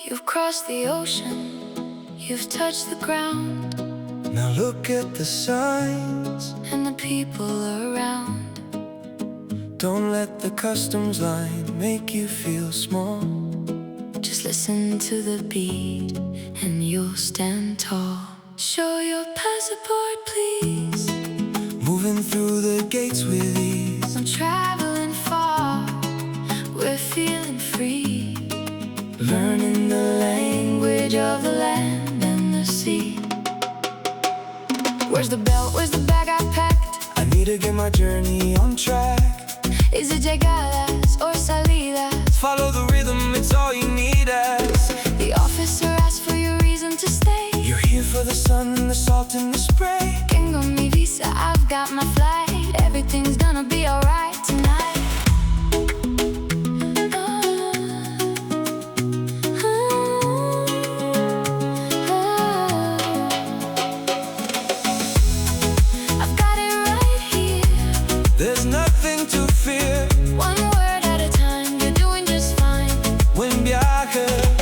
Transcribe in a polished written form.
You've crossed the ocean, you've touched the ground. Now look at the signs and the people around. Don't let the customs line make you feel small. Just listen to the beat and you'll stand tall. Show your passport, please. Moving through the gates with ease. I'm traveling far, we're feeling free. Learning the language of the land and the sea. Where's the belt, where's the bag I packed? I need to get my journey on track. Is it Llegadas or Salidas? Follow the rhythm, it's all you need as the officer asks for your reason to stay. You're here for the sun and the salt and the spray. Tengo mi visa, I've got my flight. Everything's gonna be alright tonight. I've got it right here. There's nothing to fear. One word at a time, you're doing just fine. When viajes